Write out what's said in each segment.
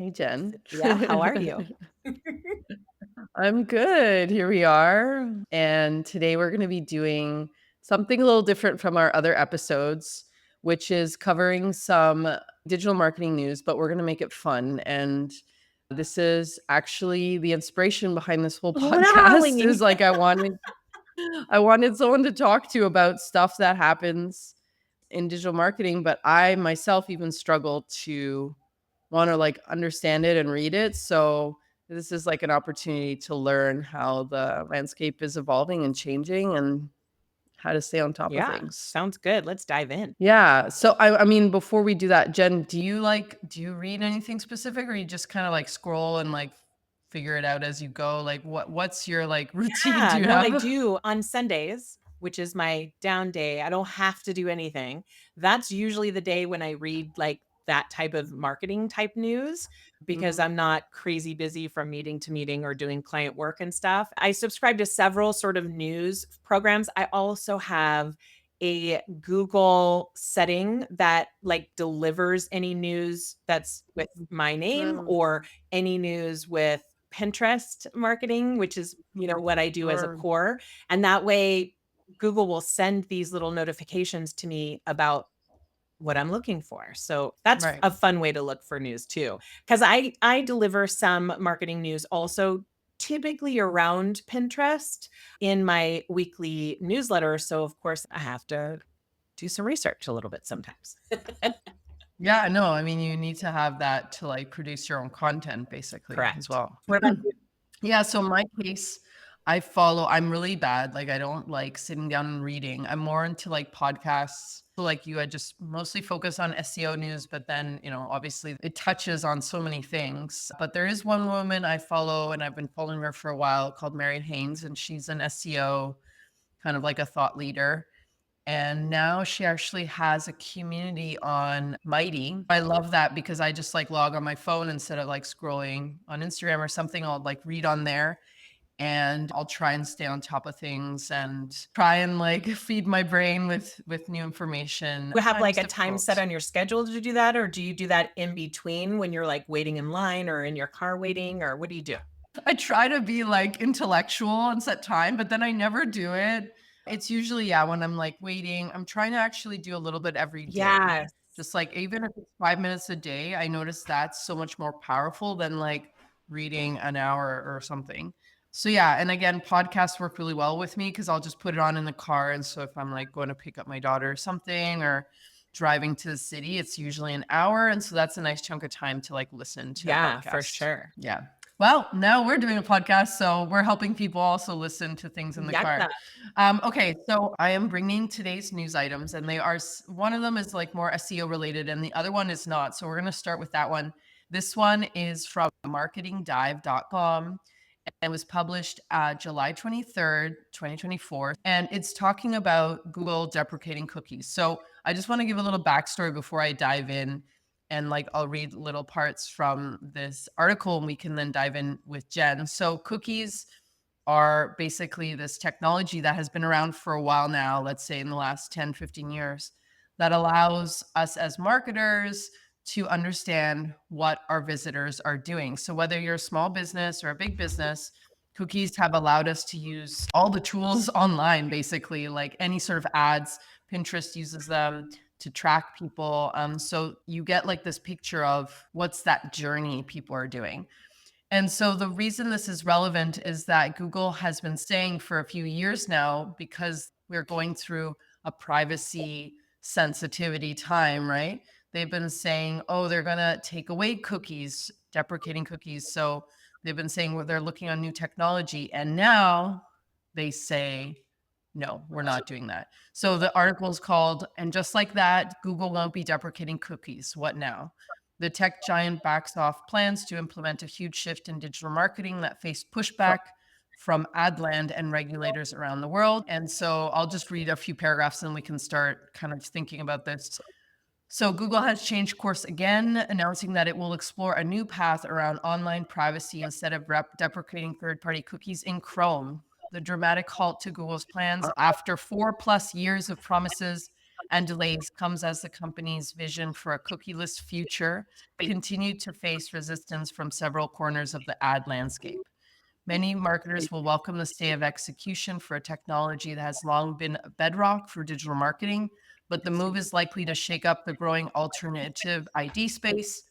Hey, Jen. Yeah, how are you? I'm good. Here we are. And today we're going to be doing something a little different from our other episodes, which is covering some digital marketing news, but we're going to make it fun. And this is actually the inspiration behind this whole podcast Wowie! is like I wanted someone to talk to about stuff that happens in digital marketing, but I myself even struggle to want to like understand it and read it. So this is like an opportunity to learn how the landscape is evolving and changing and how to stay on top of Yeah, things. sounds good. Let's dive in. Yeah. So I mean, before we do that, Jen, do you read anything specific or you just kind of like scroll and like figure it out as you go? Like what's your like routine Yeah, do you no, I have? do on Sundays, which is my down day. I don't have to do anything. That's usually the day when I read like that type of marketing type news because Mhm. I'm not crazy busy from meeting to meeting or doing client work and stuff. I subscribe to several sort of news programs. I also have a Google setting that like delivers any news that's with my name Mm, or any news with Pinterest marketing, which is, what I do as a sure. core. And that way Google will send these little notifications to me about what I'm looking for. So that's Right. a fun way to look for news too. Cause I deliver some marketing news also typically around Pinterest in my weekly newsletter. So of course I have to do some research a little bit sometimes. Yeah, no, I mean, you need to have that to like produce your own content basically as Correct. well. What about you? Yeah, so in my case, I'm really bad. Like I don't like sitting down and reading. I'm more into like podcasts. So like you, I just mostly focus on SEO news, but then, obviously it touches on so many things. But there is one woman I follow and I've been following her for a while called Marion Haynes, and she's an SEO kind of like a thought leader. And now she actually has a community on Mighty. I love that because I just like log on my phone instead of like scrolling on Instagram or something. I'll like read on there and I'll try and stay on top of things and try and like feed my brain with new information. You have Sometimes like a time set difficult. on your schedule to do that, or do you do that in between when you're like waiting in line or in your car waiting, or what do you do? I try to be like intellectual and set time, but then I never do it. It's usually, yeah, when I'm like waiting, I'm trying to actually do a little bit every day. Yes. Just like even if it's 5 minutes a day, I notice that's so much more powerful than like reading an hour or something. So yeah, and again, podcasts work really well with me because I'll just put it on in the car. And so if I'm like going to pick up my daughter or something or driving to the city, it's usually an hour. And so that's a nice chunk of time to like listen to a Yeah, for podcast. sure. Yeah. Well, now we're doing a podcast, so we're helping people also listen to things in the car. Yaka. Okay, so I am bringing today's news items, and they are one of them is like more SEO related, and the other one is not. So we're going to start with that one. This one is from marketingdive.com and was published July 23rd, 2024. And it's talking about Google deprecating cookies. So I just want to give a little backstory before I dive in and like I'll read little parts from this article and we can then dive in with Jen. So cookies are basically this technology that has been around for a while now, let's say in the last 10, 15 years, that allows us as marketers to understand what our visitors are doing. So whether you're a small business or a big business, cookies have allowed us to use all the tools online, basically, like any sort of ads. Pinterest uses them to track people. So you get like this picture of what's that journey people are doing. And so the reason this is relevant is that Google has been saying for a few years now, because we're going through a privacy sensitivity time, right? They've been saying, oh, they're going to take away cookies, deprecating cookies. So they've been saying well, they're looking on new technology. And now they say, no, we're not doing that. So the article is called, and just like that, Google won't be deprecating cookies. What now? The tech giant backs off plans to implement a huge shift in digital marketing that faced pushback from ad land and regulators around the world. And so I'll just read a few paragraphs and we can start kind of thinking about this. So Google has changed course again, announcing that it will explore a new path around online privacy instead of deprecating third-party cookies in Chrome. The dramatic halt to Google's plans after 4+ years of promises and delays comes as the company's vision for a cookieless future continued to face resistance from several corners of the ad landscape. Many marketers will welcome the stay of execution for a technology that has long been a bedrock for digital marketing, but the move is likely to shake up the growing alternative ID space.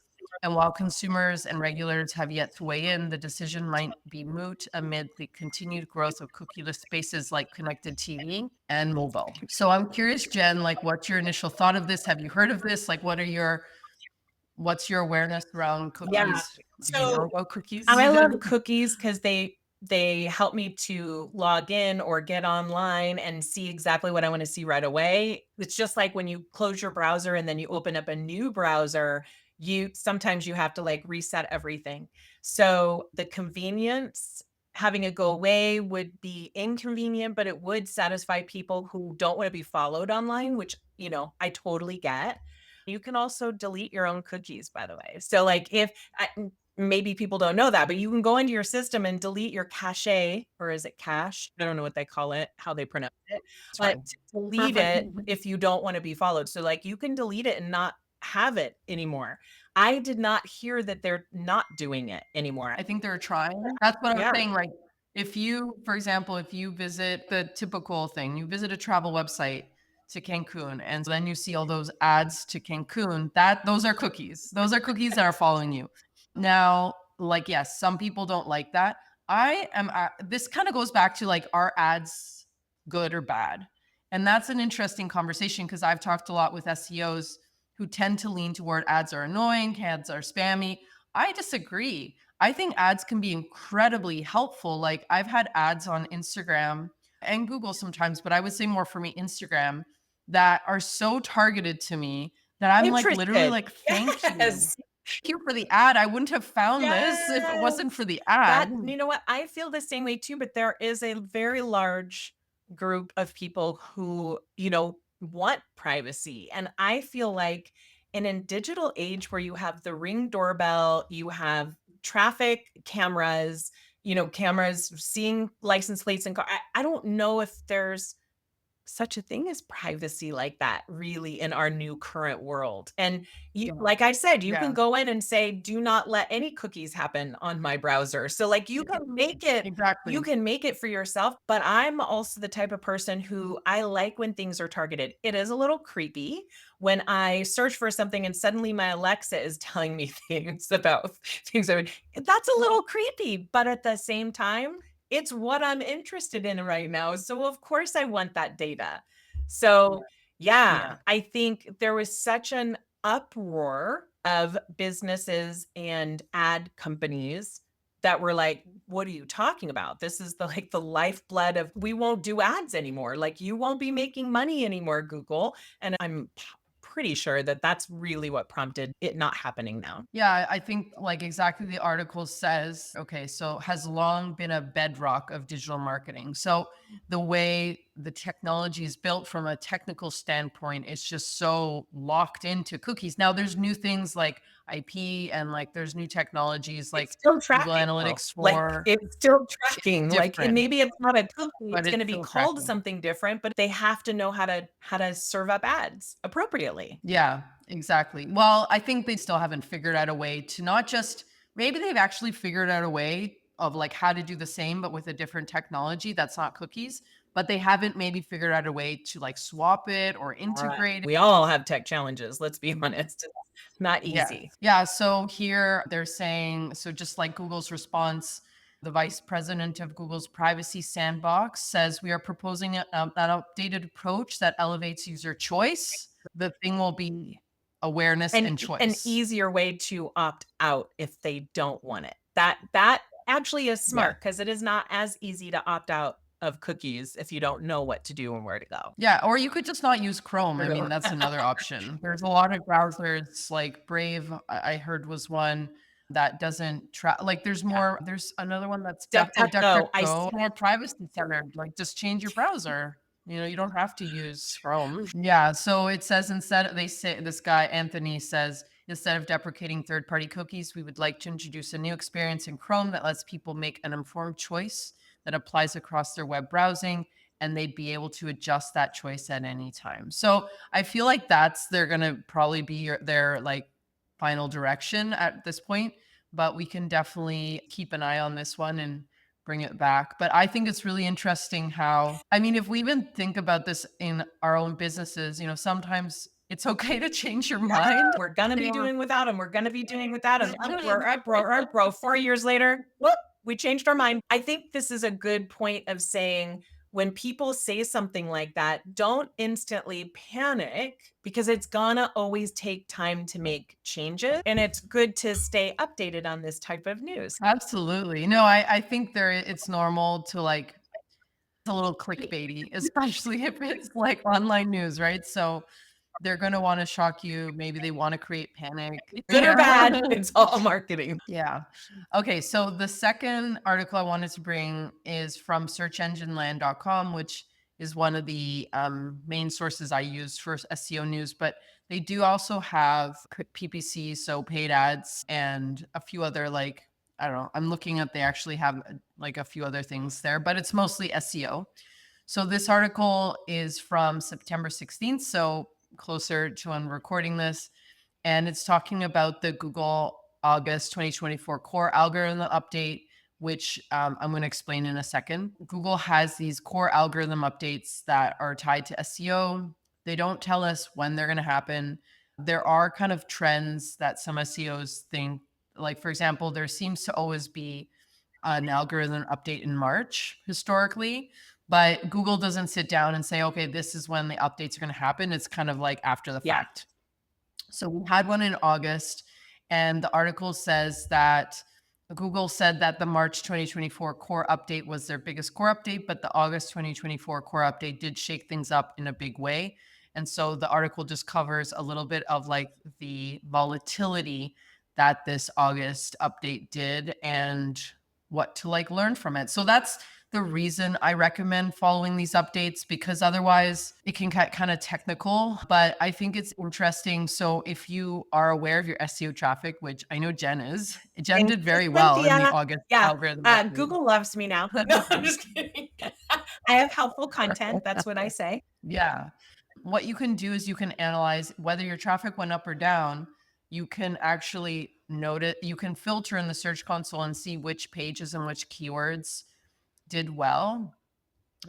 And while consumers and regulators have yet to weigh in, the decision might be moot amid the continued growth of cookieless spaces like connected TV and mobile. So I'm curious, Jen, like what's your initial thought of this? Have you heard of this? Like what's your awareness around Yeah. cookies? Do you know So about cookies? I love cookies because they help me to log in or get online and see exactly what I want to see right away. It's just like when you close your browser and then you open up a new browser, you sometimes you have to like reset everything. So the convenience, having it go away would be inconvenient, but it would satisfy people who don't want to be followed online, which, I totally get. You can also delete your own cookies, by the way. So like if maybe people don't know that, but you can go into your system and delete your cache, or is it cache? I don't know what they call it, how they pronounce it, That's but fine. delete Perfect. it if you don't want to be followed. So like you can delete it and not have it anymore. I did not hear that they're not doing it anymore. I think they're trying. That's what I was Yeah. saying, like, if you, for example, if you visit the typical thing, you visit a travel website to Cancun, and then you see all those ads to Cancun, those are cookies. Those are cookies that are following you. Now, like, yes, some people don't like that. This kind of goes back to like, are ads good or bad? And that's an interesting conversation because I've talked a lot with SEOs who tend to lean toward ads are annoying, ads are spammy. I disagree. I think ads can be incredibly helpful. Like I've had ads on Instagram and Google sometimes, but I would say more for me, Instagram, that are so targeted to me that I'm like literally Interested. like, thank you. Yes. Thank you for the ad. I wouldn't have found this if it Yes. wasn't for the ad. You know what? I feel the same way too, but there is a very large group of people who, want privacy. And I feel like in a digital age where you have the Ring doorbell, you have traffic cameras, cameras seeing license plates and car. I don't know if there's such a thing as privacy like that really in our new current world. And you, Yeah. like I said, you can Yeah. go in and say, do not let any cookies happen on my browser. So like you Exactly. can make it for yourself, but I'm also the type of person who I like when things are targeted. It is a little creepy when I search for something and suddenly my Alexa is telling me things about things that's a little creepy, but at the same time, it's what I'm interested in right now. So of course I want that data. So yeah, Yeah. I think there was such an uproar of businesses and ad companies that were like, what are you talking about? This is the lifeblood of we won't do ads anymore. Like you won't be making money anymore, Google. And I'm pretty sure that that's really what prompted it not happening now. Yeah, I think like exactly the article says, okay, so has long been a bedrock of digital marketing. So the way the technology is built from a technical standpoint, it's just so locked into cookies. Now there's new things like IP and like there's new technologies It's like still Google tracking though. Analytics Like, for it's still it's tracking, like, and different, maybe it's not a cookie, but it's it's gonna be still called tracking. something different, but they have to know how to serve up ads appropriately. Yeah, exactly. Well, I think they still haven't figured out a way to not just maybe they've actually figured out a way of like how to do the same but with a different technology that's not cookies, but they haven't maybe figured out a way to like swap it or Alright. integrate it. We all have tech challenges, let's be honest. It's not Yeah. easy. Yeah, so here they're saying so just like Google's response, the vice president of Google's privacy sandbox says we are proposing an updated approach that elevates user choice. The thing will be awareness And and an choice. easier way to opt out if they don't want it. That actually is Yeah. smart because it is not as easy to opt out of cookies if you don't know what to do and where to go. Yeah, or you could just not use Chrome. I mean, True. that's another option. There's a lot of browsers like Brave, I heard was one that doesn't like Yeah. there's another one that's DuckDuckGo, I DuckDuckGo, more privacy centered. Like just change your browser. You don't have to use Chrome. Yeah, so it says instead they say this guy Anthony says instead of deprecating third-party cookies, we would like to introduce a new experience in Chrome that lets people make an informed choice that applies across their web browsing and they'd be able to adjust that choice at any time. So I feel like they're going to probably be their like final direction at this point, but we can definitely keep an eye on this one and bring it back. But I think it's really interesting how, I mean, if we even think about this in our own businesses, sometimes it's okay to change your mind. We're gonna be Yeah. doing without them. We're gonna be doing without them. Bro. 4 years later, whoop, we changed our mind. I think this is a good point of saying when people say something like that, don't instantly panic because it's gonna always take time to make changes. And it's good to stay updated on this type of news. Absolutely. No, I think it's normal to like, it's a little clickbaity, especially if it's like online news, right? So they're going to want to shock you. Maybe they want to create panic. Good or bad, Yeah. it's all marketing. Yeah. Okay. So the second article I wanted to bring is from searchengineland.com, which is one of the main sources I use for SEO news, but they do also have PPC, so paid ads, and a few other like, I don't know, I'm looking at, they actually have like a few other things there, but it's mostly SEO. So this article is from September 16th, so closer to when we're recording this, and it's talking about the Google August 2024 core algorithm update, which I'm going to explain in a second. Google has these core algorithm updates that are tied to SEO. They don't tell us when they're going to happen. There are kind of trends that some SEOs think, like, for example, there seems to always be an algorithm update in March historically, but Google doesn't sit down and say, okay, this is when the updates are going to happen. It's kind of like after the Yeah. fact. So we had one in August, and the article says that Google said that the March 2024 core update was their biggest core update, but the August 2024 core update did shake things up in a big way. And so the article just covers a little bit of like the volatility that this August update did and what to like learn from it. So that's the reason I recommend following these updates, because otherwise it can get kind of technical, but I think it's interesting. So if you are aware of your SEO traffic, which I know Jen is, Jen Thank did you, very well in the Cynthia. August Yeah, algorithm update. Google loves me now. No, I'm just kidding. I have helpful content, that's what I say. Yeah. What you can do is you can analyze whether your traffic went up or down. You can actually note it. You can filter in the search console and see which pages and which keywords did well.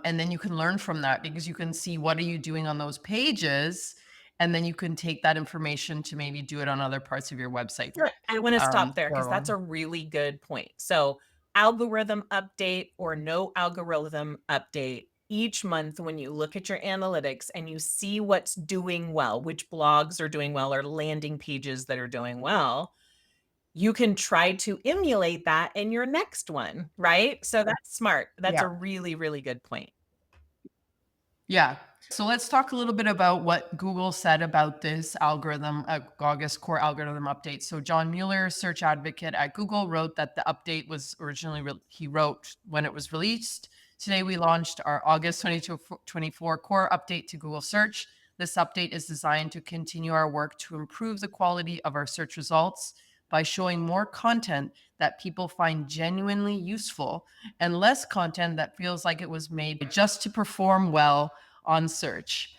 And then you can learn from that, because you can see what are you doing on those pages, and then you can take that information to maybe do it on other parts of your website. Sure. I wanna stop there because So that's a really good point. So, algorithm update or no algorithm update, each month when you look at your analytics and you see what's doing well, which blogs are doing well or landing pages that are doing well, you can try to emulate that in your next one, right? So that's smart. That's yeah. a really, really good point. Yeah. So let's talk a little bit about what Google said about this algorithm, August core algorithm update. So John Mueller, search advocate at Google, wrote that the update was originally, he wrote when it was released. Today we launched our August 2024 core update to Google search. This update is designed to continue our work to improve the quality of our search results by showing more content that people find genuinely useful and less content that feels like it was made just to perform well on search.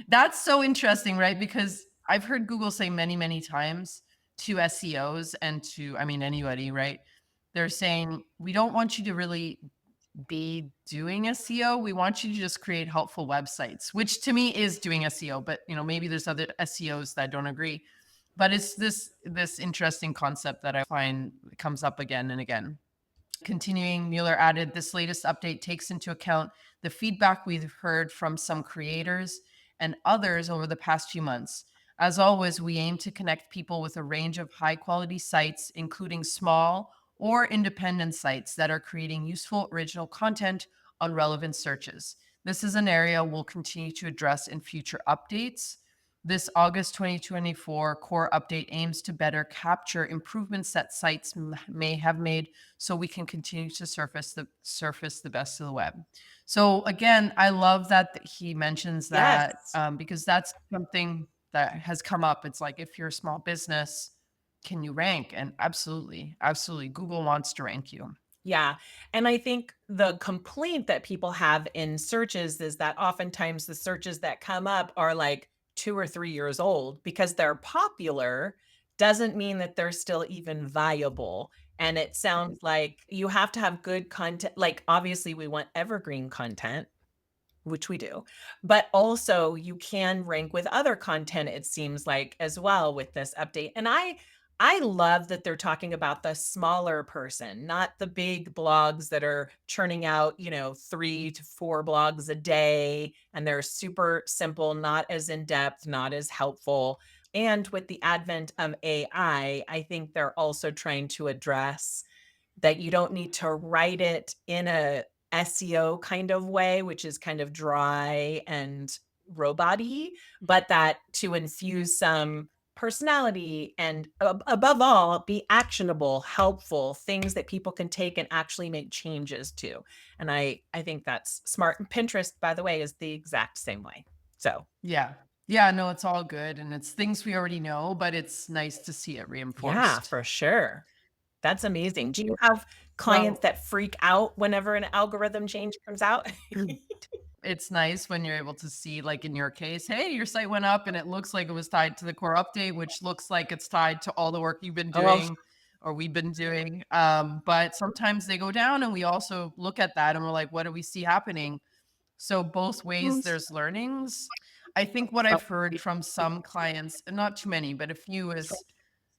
That's so interesting, right? Because I've heard Google say many, many times to SEOs and to, I mean, anybody, right? They're saying, we don't want you to really be doing SEO. We want you to just create helpful websites, which to me is doing SEO, but maybe there's other SEOs that don't agree. But it's this interesting concept that I find comes up again and again. Continuing, Mueller added, this latest update takes into account the feedback we've heard from some creators and others over the past few months. As always, we aim to connect people with a range of high quality sites, including small or independent sites that are creating useful original content on relevant searches. This is an area we'll continue to address in future updates. This August 2024 core update aims to better capture improvements that sites may have made, so we can continue to surface the best of the web. So again, I love that he mentions that, Yes. because that's something that has come up. It's like, if you're a small business, can you rank? And absolutely, absolutely, Google wants to rank you. Yeah. And I think the complaint that people have in searches is that oftentimes the searches that come up are like 2 or 3 years old because they're popular doesn't mean that they're still even viable. And it sounds like you have to have good content. Like, obviously, we want evergreen content, which we do, but also you can rank with other content, it seems like, as well with this update. And I love that they're talking about the smaller person, not the big blogs that are churning out, 3 to 4 blogs a day, and they're super simple, not as in depth, not as helpful. And with the advent of AI, I think they're also trying to address that you don't need to write it in a SEO kind of way, which is kind of dry and robot-y, but that to infuse some personality and above all, be actionable, helpful, things that people can take and actually make changes to. And I think that's smart. And Pinterest, by the way, is the exact same way. So, Yeah. Yeah, no, it's all good, and it's things we already know, but it's nice to see it yeah, reinforced. for sure. That's amazing. Do you have clients Well, that freak out whenever an algorithm change comes out? it's nice when you're able to see, like in your case, hey, your site went up and it looks like it was tied to the core update, which looks like it's tied to all the work you've been Oh, doing or we've been doing. But sometimes they go down and we also look at that and we're like, what do we see happening? So both ways there's learnings. I think what I've heard from some clients, and not too many, but a few is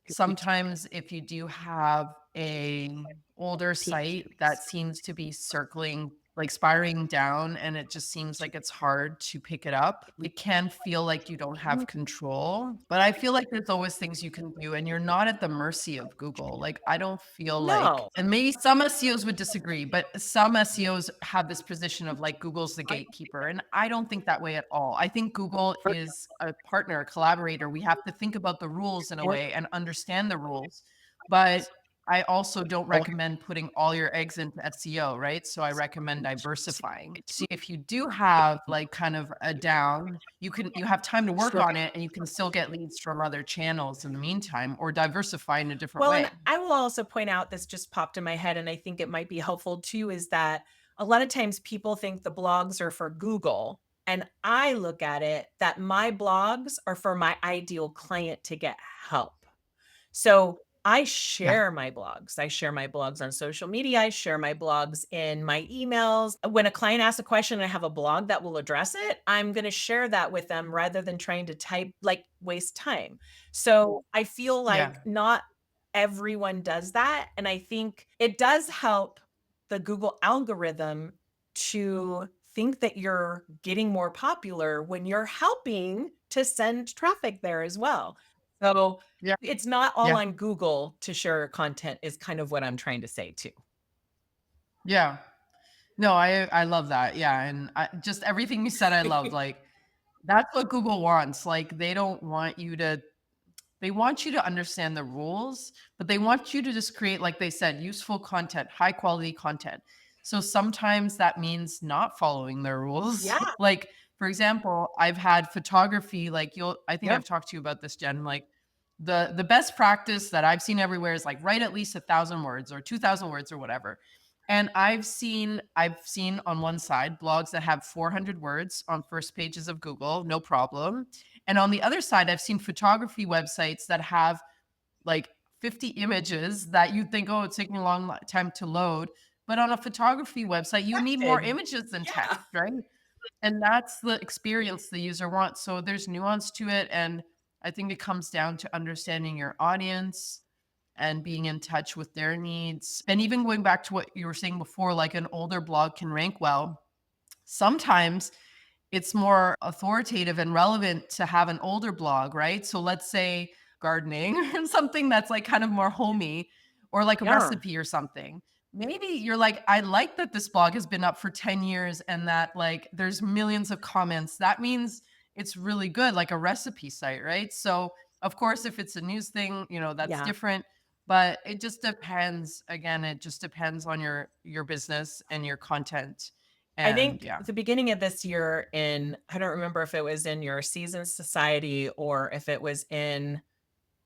sometimes if you do have a older site that seems to be circling like spiraling down and it just seems like it's hard to pick it up, it can feel like you don't have control. But I feel like there's always things you can do and you're not at the mercy of Google. Like I don't feel like, no. and maybe some SEOs would disagree, but some SEOs have this position of like Google's the gatekeeper. And I don't think that way at all. I think Google is a partner, a collaborator. We have to think about the rules in a way and understand the rules. But I also don't recommend putting all your eggs into SEO, right? So I recommend diversifying. So if you do have like kind of a down, you have time to work on it and you can still get leads from other channels in the meantime or diversify in a different Well, and way. I will also point out, this just popped in my head, and I think it might be helpful too, is that a lot of times people think the blogs are for Google. And I look at it that my blogs are for my ideal client to get help. So I Yeah. share my blogs. I share my blogs on social media. I share my blogs in my emails. When a client asks a question and I have a blog that will address it, I'm going to share that with them rather than trying to type, like, waste time. So I feel Yeah. like not everyone does that. And I think it does help the Google algorithm to think that you're getting more popular when you're helping to send traffic there as well. So Yeah. it's not all Yeah. on Google to share your content is kind of what I'm trying to say too. Yeah. No, I love that. Yeah, and I just everything you said I loved. Like that's what Google wants. Like they don't want you to they want you to understand the rules, but they want you to just create, like they said, useful content, high quality content. So sometimes that means not following their rules. Yeah. Like, for example, I've had photography, like I think Yep. I've talked to you about this, Jen. Like the best practice that I've seen everywhere is like write at least 1,000 words or 2,000 words or whatever. And I've seen on one side blogs that have 400 words on first pages of Google, no problem. And on the other side, I've seen photography websites that have like 50 images that you think, oh, it's taking a long time to load. But on a photography website, you need more Good. images than Yeah. text, right? And that's the experience the user wants. So there's nuance to it. And I think it comes down to understanding your audience and being in touch with their needs. And even going back to what you were saying before, like an older blog can rank well. Sometimes it's more authoritative and relevant to have an older blog, right? So let's say gardening or something that's like kind of more homey or like a Yeah. recipe or something. Maybe you're like, I like that this blog has been up for 10 years and that like there's millions of comments. That means it's really good, like a recipe site, right? So, of course, if it's a news thing, that's Yeah. different. But it just depends. Again, it just depends on your business and your content. I And think yeah. the beginning of this year I don't remember if it was in your season society or if it was in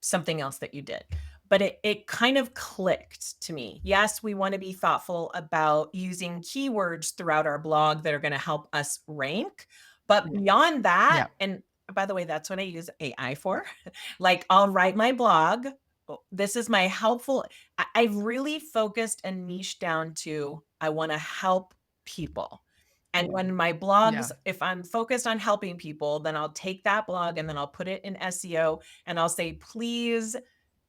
something else that you did. but it kind of clicked to me. Yes, we want to be thoughtful about using keywords throughout our blog that are going to help us rank. But Yeah. beyond that, Yeah. and by the way, that's what I use AI for. Like I'll write my blog. This is my helpful. I've really focused and niched down to I want to help people. And when my blogs, Yeah. if I'm focused on helping people, then I'll take that blog and then I'll put it in SEO and I'll say, please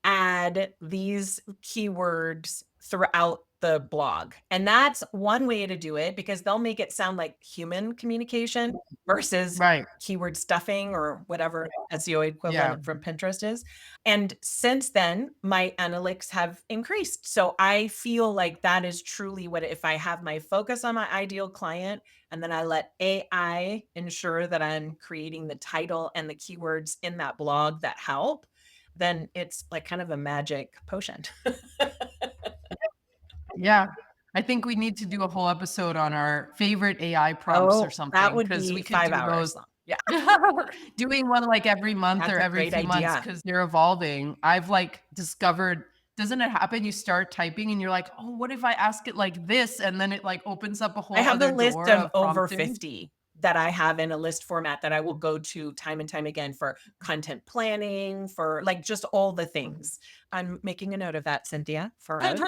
add these keywords throughout the blog. And that's one way to do it because they'll make it sound like human communication versus Right. keyword stuffing or whatever SEO Yeah. equivalent from Pinterest is. And since then, my analytics have increased. So I feel like that is truly what, if I have my focus on my ideal client and then I let AI ensure that I'm creating the title and the keywords in that blog that help, then it's like kind of a magic potion. Yeah. I think we need to do a whole episode on our favorite AI prompts or Oh, that something would because be we could 5 do hours those. long. Yeah, Doing one like every month that's or a every great few months idea. because they're evolving. I've like discovered, doesn't it happen? You start typing and you're like, oh, what if I ask it like this? And then it like opens up a I whole have a other list door of of over prompting. 50 that I have in a list format that I will go to time and time again for content planning, for like just all the things. I'm making a note of that, Cynthia, for us.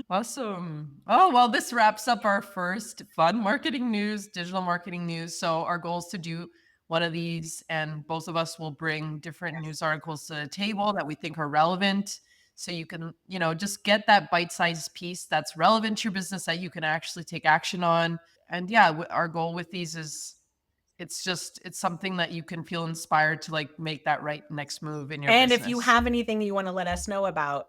Awesome. Oh, well, this wraps up our first fun marketing news, digital marketing news. So, our goal is to do one of these, and both of us will bring different news articles to the table that we think are relevant. So, you can, just get that bite sized piece that's relevant to your business that you can actually take action on. And yeah, our goal with these is it's something that you can feel inspired to like make that right next move in your And if you business. have anything you want to let us know about,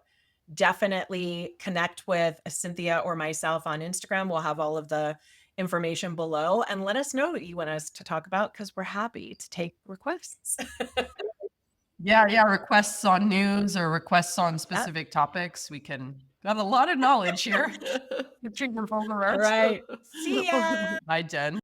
definitely connect with Cynthia or myself on Instagram. We'll have all of the information below and let us know what you want us to talk about because we're happy to take requests. Yeah, yeah, requests on news or requests on Yep. specific topics. We can got a lot of knowledge here. Get your phone All around. right. See ya. Bye, Jen.